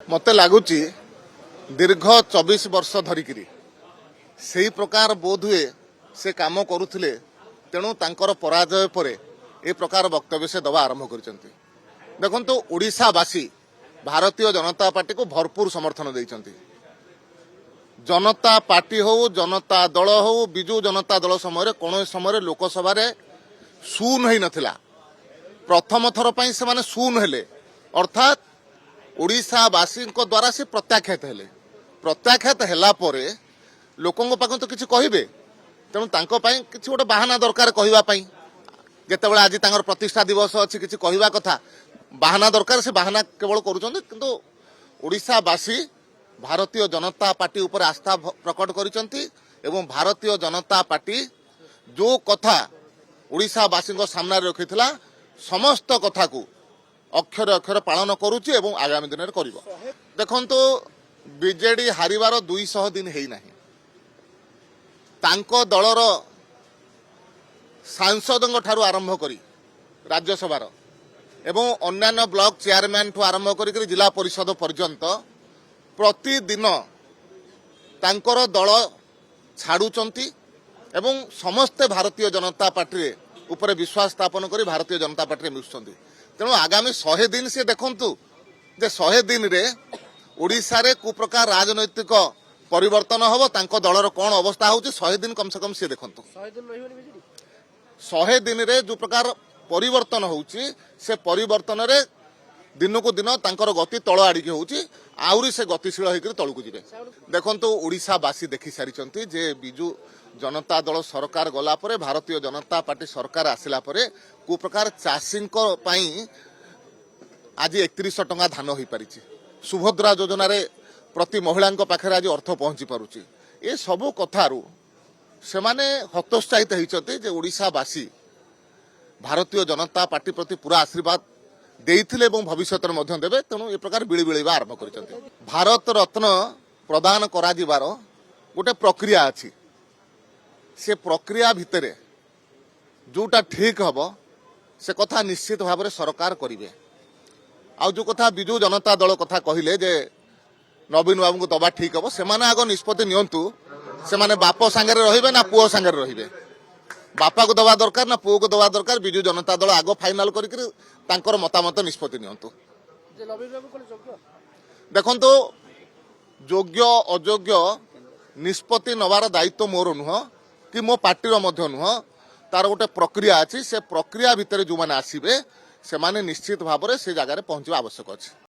मते लगुच दीर्घ 24 वर्ष धरिकी से प्रकार बोध हुए से काम करुले तेणु तांकर पराजय पर ए प्रकार वक्तव्य से दबा आरंभ कर देखो ओडिशावासी भारतीय जनता पार्टी को भरपूर समर्थन देइचंती। जनता पार्टी हो जनता दल हो बिजु जनता दल समय कौन समय लोकसभा शून हो नथिला प्रथम थर पर से माने शून हेले अर्थात ओडिशावासी द्वारा से प्रत्याख्यात हेले प्रत्याख्यात हेला परे लोकों पाखु तो किसी कहे तेणु किसी गोटे बाहाना दरकार कहवाई जितेबाला आज प्रतिष्ठा दिवस अच्छी किसी कहवा कथा बाहाना दरकार से बाहाना केवल करुँच ओडिशावासी भारतीय जनता पार्टी उपर आस्था प्रकट करिसेंती एवं भारतीय जनता पार्टी जो कथा ओडिशावासी सामने रखिथिला समस्त कथा को अक्षर अक्षर पालन करुच्ची एवं आगामी दिन में करिवो। देखंतो बीजेडी हारिबार 200 दिन हेई नाही तांको दलर सांसदों ठारू आरंभ करी राज्यसभार एवं अन्यान्य ब्लॉक चेयरमैन ठू आरंभ करी जिला परिषद पर्यंत प्रतिदिन तांकर दल छाड़ुचंती एवं समस्ते भारतीय जनता पार्टी उपरे विश्वास स्थापन करी भारतीय जनता पार्टी मिशुचंती। तेणु आगामी 100 दिन से देखंतु जे 100 दिन रे ओडिशा रे कु प्रकार राजनैतिक परिवर्तन हबो तांको दलर कोन अवस्था होची 100 दिन कम से कम से देखंतु 100 दिन रे जो प्रकार परिवर्तन होची से परिवर्तन रे दिन को दिन तांकर गति तଳ आड़िकी होची आउरी से गतिशील होकर तलू जीवे। देखंतु ओडिशावासी देखि सारिचंती जे बिजु जनता दल सरकार गला परे भारतीय जनता पार्टी सरकार आसिला परे को प्रकार चाषी आज 31 टंका धान हो पारी सुभद्रा योजना रे प्रति महिला पाखे आज अर्थ पहुंची पारुची ए सबू कथारू से माने हतोत्साहित होती जे ओडिशावासी भारतीय जनता पार्टी प्रति पूरा आशीर्वाद देइथिले भविष्य में देवे तेणु ए प्रकार बिली बिलिबा आरंभ कर भारत रत्न प्रदान करा जिबार गोटे प्रक्रिया अच्छी से प्रक्रिया भितरे जोटा ठीक हम से कथा निश्चित भाव में सरकार करेंगे। आउ जो कथा बिजु जनता दल कथा कहले जे नवीन बाबू को दबा ठीक हम से आग निष्पत्ति नियंतु से माने बाप सांगे रहिबे ना पुओ सांगे रहिबे बापा को दबा दरकार ना पुओ को दबा दरकार बिजु जनता दल आग फाइनाल कर मतामत निष्पत्ति नियंतु। देखंतु योग्य अयोग्य निष्पत्ति नवार दायित्व मोर नुह कि मो पार्टी नुह तार गोटे प्रक्रिया अच्छी से प्रक्रिया भितर जो मैंने आसवे से निश्चित भाव में से जगह पहुंचा आवश्यक अच्छे।